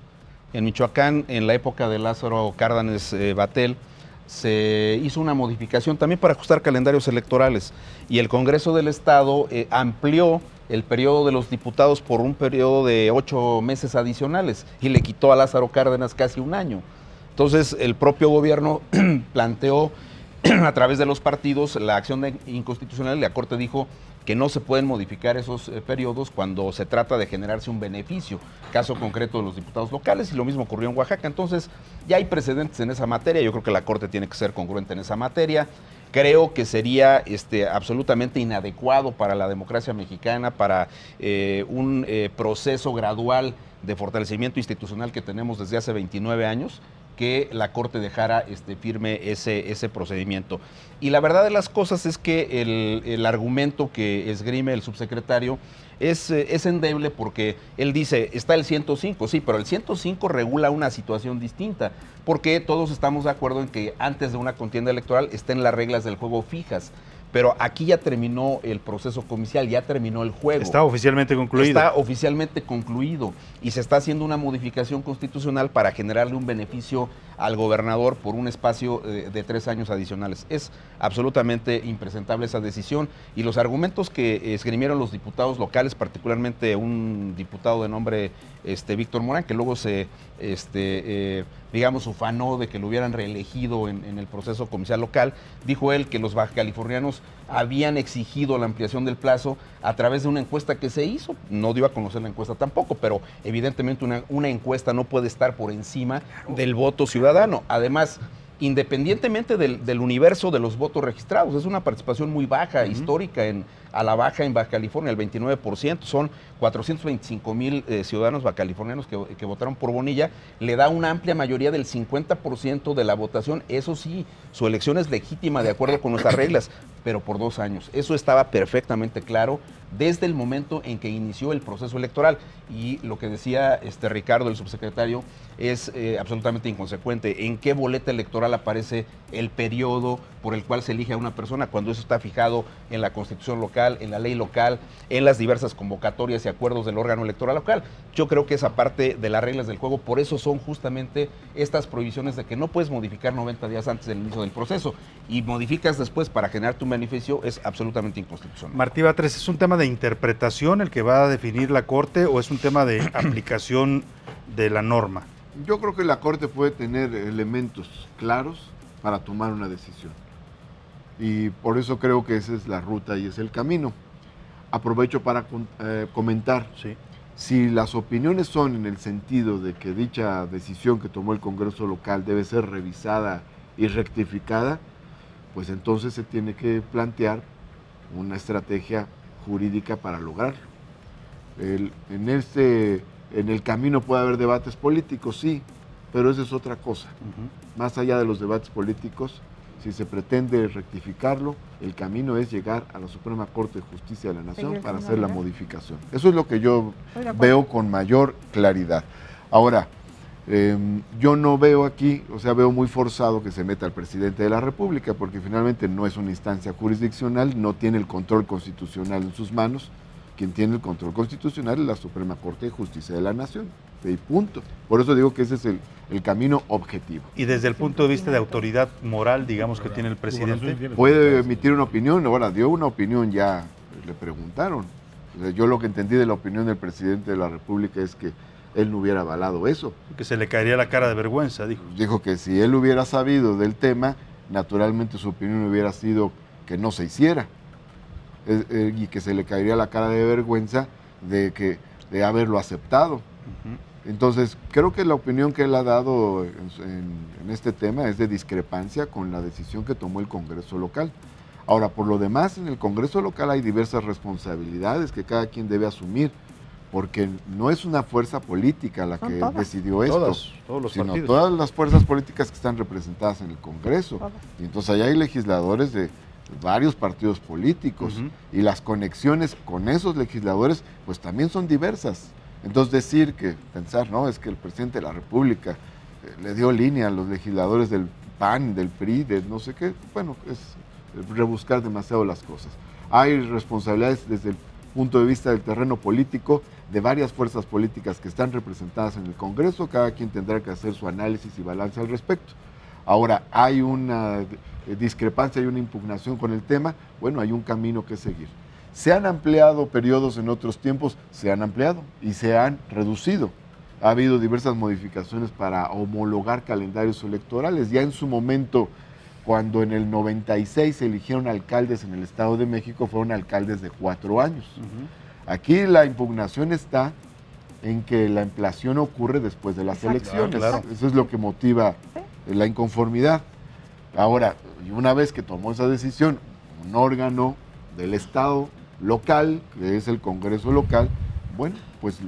En Michoacán, en la época de Lázaro Cárdenas Batel, se hizo una modificación también para ajustar calendarios electorales y el Congreso del Estado amplió el periodo de los diputados por un periodo de 8 meses adicionales y le quitó a Lázaro Cárdenas casi 1 año. Entonces, el propio gobierno planteó a través de los partidos la acción de inconstitucional y la Corte dijo que no se pueden modificar esos periodos cuando se trata de generarse un beneficio, caso concreto de los diputados locales, y lo mismo ocurrió en Oaxaca. Entonces, ya hay precedentes en esa materia. Yo creo que la Corte tiene que ser congruente en esa materia. Creo que sería absolutamente inadecuado para la democracia mexicana, para un proceso gradual de fortalecimiento institucional que tenemos desde hace 29 años, que la Corte dejara firme ese procedimiento. Y la verdad de las cosas es que el argumento que esgrime el subsecretario es endeble, porque él dice, está el 105, sí, pero el 105 regula una situación distinta, porque todos estamos de acuerdo en que antes de una contienda electoral estén las reglas del juego fijas. Pero aquí ya terminó el proceso comicial, ya terminó el juego. Está oficialmente concluido. Está oficialmente concluido y se está haciendo una modificación constitucional para generarle un beneficio al gobernador por un espacio de 3 años adicionales. Es absolutamente impresentable esa decisión y los argumentos que esgrimieron los diputados locales, particularmente un diputado de nombre Víctor Morán, que luego se ufanó de que lo hubieran reelegido en el proceso comicial local. Dijo él que los bajacalifornianos habían exigido la ampliación del plazo a través de una encuesta que se hizo. No dio a conocer la encuesta tampoco, pero evidentemente una encuesta no puede estar por encima del voto ciudadano. Además, independientemente del universo de los votos registrados, es una participación muy baja, histórica a la baja en Baja California, el 29%, son 425,000 ciudadanos bajacalifornianos que votaron por Bonilla, le da una amplia mayoría del 50% de la votación. Eso sí, su elección es legítima de acuerdo con nuestras reglas, pero por 2 años. Eso estaba perfectamente claro desde el momento en que inició el proceso electoral. Y lo que decía Ricardo, el subsecretario, es absolutamente inconsecuente. ¿En qué boleta electoral aparece el periodo por el cual se elige a una persona, cuando eso está fijado en la Constitución local, en la ley local, en las diversas convocatorias y acuerdos del órgano electoral local? Yo creo que esa parte de las reglas del juego, por eso son justamente estas prohibiciones de que no puedes modificar 90 días antes del inicio del proceso y modificas después para generarte un beneficio, es absolutamente inconstitucional. Martí Batres, ¿es un tema de interpretación el que va a definir la Corte o es un tema de aplicación de la norma? Yo creo que la Corte puede tener elementos claros para tomar una decisión. Y por eso creo que esa es la ruta y es el camino. Aprovecho para comentar. Sí. Si las opiniones son en el sentido de que dicha decisión que tomó el Congreso local debe ser revisada y rectificada, pues entonces se tiene que plantear una estrategia jurídica para lograrlo. En el camino puede haber debates políticos, sí, pero eso es otra cosa. Más allá de los debates políticos, si se pretende rectificarlo, el camino es llegar a la Suprema Corte de Justicia de la Nación para hacer la modificación. Eso es lo que yo veo con mayor claridad. Ahora, Yo no veo aquí, o sea, veo muy forzado que se meta el presidente de la República, porque finalmente no es una instancia jurisdiccional, no tiene el control constitucional en sus manos. Quien tiene el control constitucional es la Suprema Corte de Justicia de la Nación. Y punto. Por eso digo que ese es el camino objetivo. Y desde el punto de vista de autoridad moral, digamos, que tiene el presidente, puede emitir una opinión. Ahora, dio una opinión, ya le preguntaron. O sea, yo lo que entendí de la opinión del presidente de la República es que él no hubiera avalado eso. Que se le caería la cara de vergüenza, dijo. Dijo que si él hubiera sabido del tema, naturalmente su opinión hubiera sido que no se hiciera. Y que se le caería la cara de vergüenza de haberlo aceptado. Entonces, creo que la opinión que él ha dado en este tema es de discrepancia con la decisión que tomó el Congreso local. Ahora, por lo demás, en el Congreso local hay diversas responsabilidades que cada quien debe asumir, porque no es una fuerza política la que decidió esto, sino partidos. Todas las fuerzas políticas que están representadas en el Congreso. Y entonces allá hay legisladores de varios partidos políticos y las conexiones con esos legisladores pues también son diversas. Entonces pensar, no, es que el presidente de la República le dio línea a los legisladores del PAN, del PRI, de no sé qué, bueno, es rebuscar demasiado las cosas. Hay responsabilidades desde el punto de vista del terreno político de varias fuerzas políticas que están representadas en el Congreso, cada quien tendrá que hacer su análisis y balance al respecto. Ahora, hay una discrepancia y una impugnación con el tema, bueno, hay un camino que seguir. ¿Se han ampliado periodos en otros tiempos? Se han ampliado y se han reducido. Ha habido diversas modificaciones para homologar calendarios electorales. Ya en su momento, cuando en el 96 se eligieron alcaldes en el Estado de México, fueron alcaldes de 4 años. Aquí la impugnación está en que la ampliación ocurre después de las elecciones. Claro. Eso es lo que motiva la inconformidad. Ahora, una vez que tomó esa decisión, un órgano del Estado local, que es el Congreso local, bueno, pues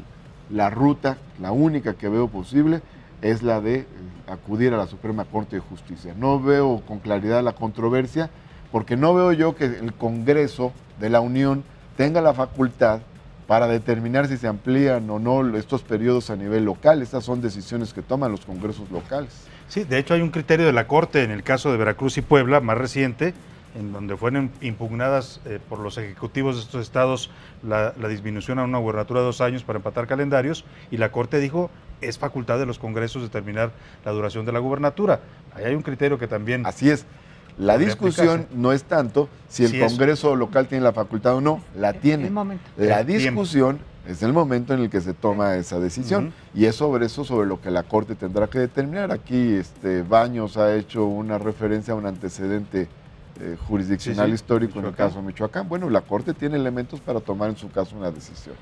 la ruta, la única que veo posible, es la de acudir a la Suprema Corte de Justicia. No veo con claridad la controversia, porque no veo yo que el Congreso de la Unión tenga la facultad para determinar si se amplían o no estos periodos a nivel local. Estas son decisiones que toman los congresos locales. Sí, de hecho hay un criterio de la Corte en el caso de Veracruz y Puebla, más reciente, en donde fueron impugnadas por los ejecutivos de estos estados la disminución a una gubernatura de 2 años para empatar calendarios, y la Corte dijo, es facultad de los congresos determinar la duración de la gubernatura. Ahí hay un criterio que también... Así es. La discusión no es tanto si el Congreso local tiene la facultad o no, la tiene. La discusión es el momento en el que se toma esa decisión, y es sobre eso sobre lo que la Corte tendrá que determinar. Aquí Baños ha hecho una referencia a un antecedente jurisdiccional histórico en el caso de Michoacán. Bueno, la Corte tiene elementos para tomar en su caso una decisión.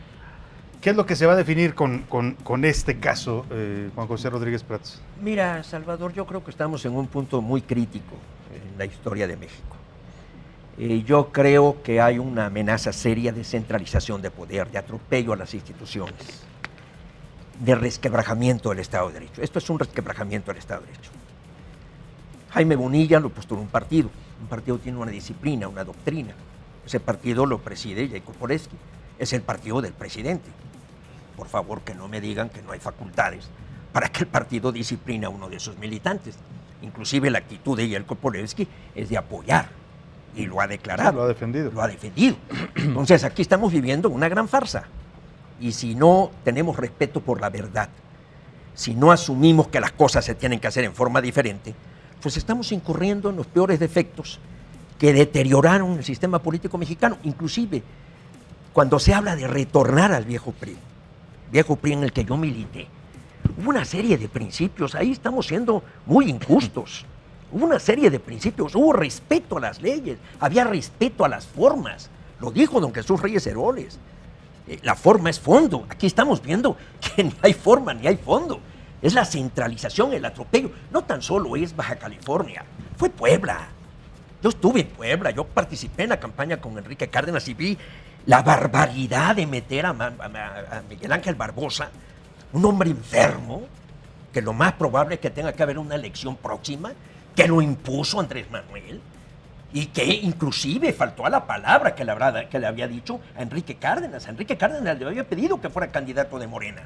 ¿Qué es lo que se va a definir con este caso, Juan José Rodríguez Prats? Mira, Salvador, yo creo que estamos en un punto muy crítico en la historia de México. Yo creo que hay una amenaza seria de centralización de poder, de atropello a las instituciones, de resquebrajamiento del Estado de Derecho. Esto es un resquebrajamiento del Estado de Derecho. Jaime Bonilla lo postuló un partido tiene una disciplina, una doctrina. Ese partido lo preside Jacob Polensky, es el partido del presidente. Por favor, que no me digan que no hay facultades para que el partido discipline a uno de sus militantes. Inclusive la actitud de Jacob Polensky es de apoyar, y lo ha declarado. Lo ha defendido. Lo ha defendido. Entonces, aquí estamos viviendo una gran farsa. Y si no tenemos respeto por la verdad, si no asumimos que las cosas se tienen que hacer en forma diferente, pues estamos incurriendo en los peores defectos que deterioraron el sistema político mexicano. Inclusive, cuando se habla de retornar al viejo PRI en el que yo milité, hubo una serie de principios, ahí estamos siendo muy injustos. Hubo una serie de principios, hubo respeto a las leyes, había respeto a las formas. Lo dijo don Jesús Reyes Heroles. La forma es fondo. Aquí estamos viendo que ni hay forma ni hay fondo. Es la centralización, el atropello. No tan solo es Baja California, fue Puebla. Yo estuve en Puebla, yo participé en la campaña con Enrique Cárdenas y vi la barbaridad de meter a Miguel Ángel Barbosa, un hombre enfermo, que lo más probable es que tenga que haber una elección próxima, que lo impuso Andrés Manuel, y que inclusive faltó a la palabra que le había dicho a Enrique Cárdenas. A Enrique Cárdenas le había pedido que fuera candidato de Morena.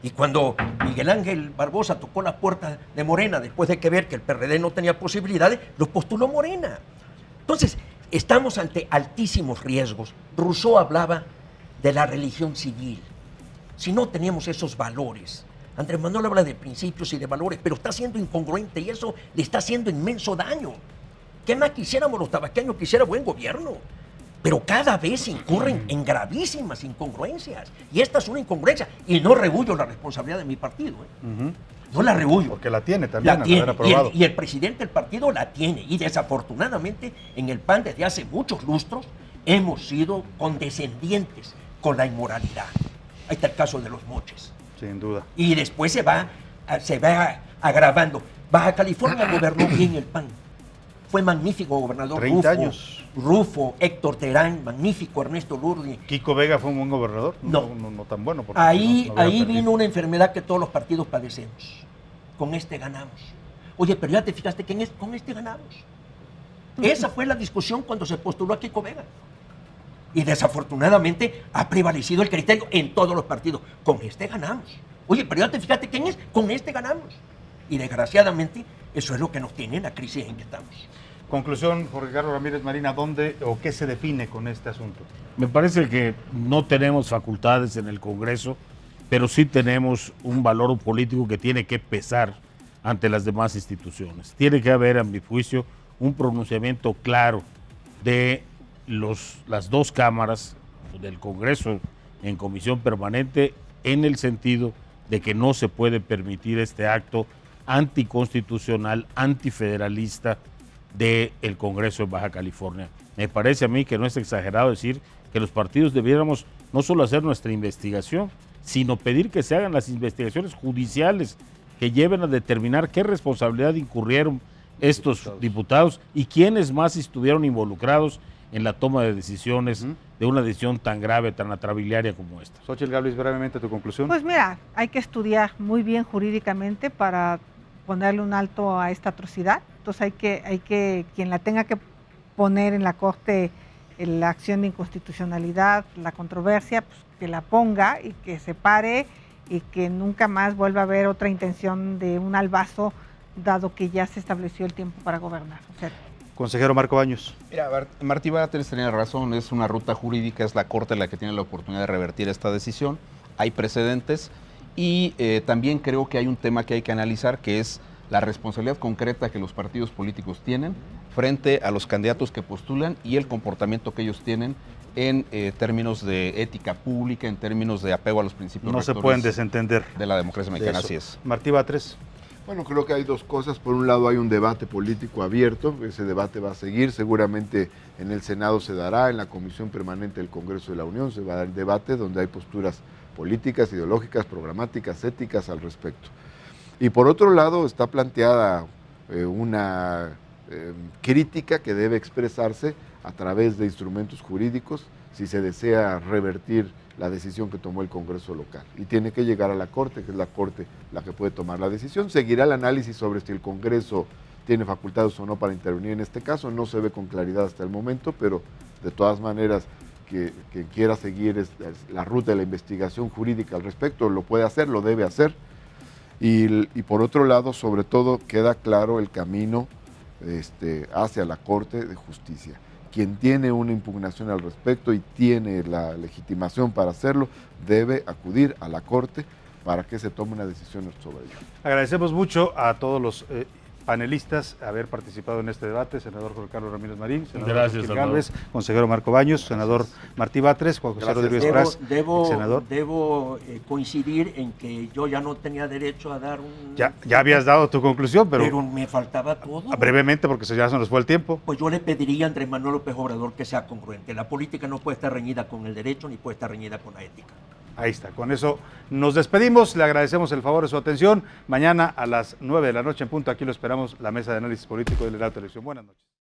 Y cuando Miguel Ángel Barbosa tocó la puerta de Morena, después de que ver que el PRD no tenía posibilidades, lo postuló Morena. Entonces, estamos ante altísimos riesgos. Rousseau hablaba de la religión civil. Si no teníamos esos valores, Andrés Manuel habla de principios y de valores, pero está siendo incongruente y eso le está haciendo inmenso daño. ¿Qué más quisiéramos los tabasqueños? Quisiera buen gobierno. Pero cada vez incurren en gravísimas incongruencias. Y esta es una incongruencia. Y no rehuyo la responsabilidad de mi partido. No la rehuyo. Porque la tiene también, la tiene. haber aprobado. Y el presidente del partido la tiene. Y desafortunadamente, en el PAN desde hace muchos lustros, hemos sido condescendientes con la inmoralidad. Ahí está el caso de los moches. Sin duda. Y después se va agravando. Baja California gobernó bien el PAN. Fue magnífico gobernador. 30 años. Rufo, Héctor Terán, magnífico Ernesto Lourdes. ¿Kiko Vega fue un buen gobernador? No. No tan bueno. Ahí vino una enfermedad que todos los partidos padecemos. Con este ganamos. Oye, pero ya te fijaste que con este ganamos. Esa fue la discusión cuando se postuló a Kiko Vega. Y desafortunadamente ha prevalecido el criterio en todos los partidos. Con este ganamos. Oye, pero ya te fijaste quién es. Con este ganamos. Y desgraciadamente eso es lo que nos tiene en la crisis en que estamos. Conclusión, Jorge Carlos Ramírez Marín, ¿a dónde o qué se define con este asunto? Me parece que no tenemos facultades en el Congreso, pero sí tenemos un valor político que tiene que pesar ante las demás instituciones. Tiene que haber, a mi juicio, un pronunciamiento claro de las dos cámaras del Congreso en comisión permanente en el sentido de que no se puede permitir este acto anticonstitucional, antifederalista del Congreso de Baja California. Me parece a mí que no es exagerado decir que los partidos debiéramos no solo hacer nuestra investigación, sino pedir que se hagan las investigaciones judiciales que lleven a determinar qué responsabilidad incurrieron estos diputados y quiénes más estuvieron involucrados en la toma de decisiones de una decisión tan grave, tan atrabiliaria como esta. Xochitl Gálvez, brevemente tu conclusión. Pues mira, hay que estudiar muy bien jurídicamente para ponerle un alto a esta atrocidad. Entonces hay que quien la tenga que poner en la Corte la acción de inconstitucionalidad, la controversia, pues que la ponga y que se pare y que nunca más vuelva a haber otra intención de un albazo, dado que ya se estableció el tiempo para gobernar. O sea, consejero Marco Baños. Mira, Martí Batres tenía razón, es una ruta jurídica, es la Corte la que tiene la oportunidad de revertir esta decisión. Hay precedentes y también creo que hay un tema que hay que analizar, que es la responsabilidad concreta que los partidos políticos tienen frente a los candidatos que postulan y el comportamiento que ellos tienen en términos de ética pública, en términos de apego a los principios no se pueden desentender de la democracia mexicana, de así es. Martí Batres. Bueno, creo que hay dos cosas. Por un lado hay un debate político abierto, ese debate va a seguir, seguramente en el Senado se dará, en la Comisión Permanente del Congreso de la Unión se va a dar el debate donde hay posturas políticas, ideológicas, programáticas, éticas al respecto. Y por otro lado está planteada una crítica que debe expresarse a través de instrumentos jurídicos si se desea revertir la decisión que tomó el Congreso local. Y tiene que llegar a la Corte, que es la Corte la que puede tomar la decisión. Seguirá el análisis sobre si el Congreso tiene facultades o no para intervenir en este caso. No se ve con claridad hasta el momento, pero de todas maneras que quiera seguir la ruta de la investigación jurídica al respecto, lo puede hacer, lo debe hacer. Y por otro lado, sobre todo, queda claro el camino hacia la Corte de Justicia. Quien tiene una impugnación al respecto y tiene la legitimación para hacerlo, debe acudir a la Corte para que se tome una decisión sobre ello. Agradecemos mucho a todos los panelistas haber participado en este debate, senador Jorge Carlos Ramírez Marín, senador Xochitl Gálvez, consejero Marco Baños, senador Martí Batres, Juan José Rodríguez Pras, senador. Debo coincidir en que yo ya no tenía derecho a dar un... Ya habías dado tu conclusión, pero me faltaba todo. Brevemente, porque ya se nos fue el tiempo. Pues yo le pediría a Andrés Manuel López Obrador que sea congruente. La política no puede estar reñida con el derecho ni puede estar reñida con la ética. Ahí está, con eso nos despedimos, le agradecemos el favor de su atención. Mañana a las 9 de la noche en punto, aquí lo esperamos, la mesa de análisis político de Heraldo Televisión. Buenas noches.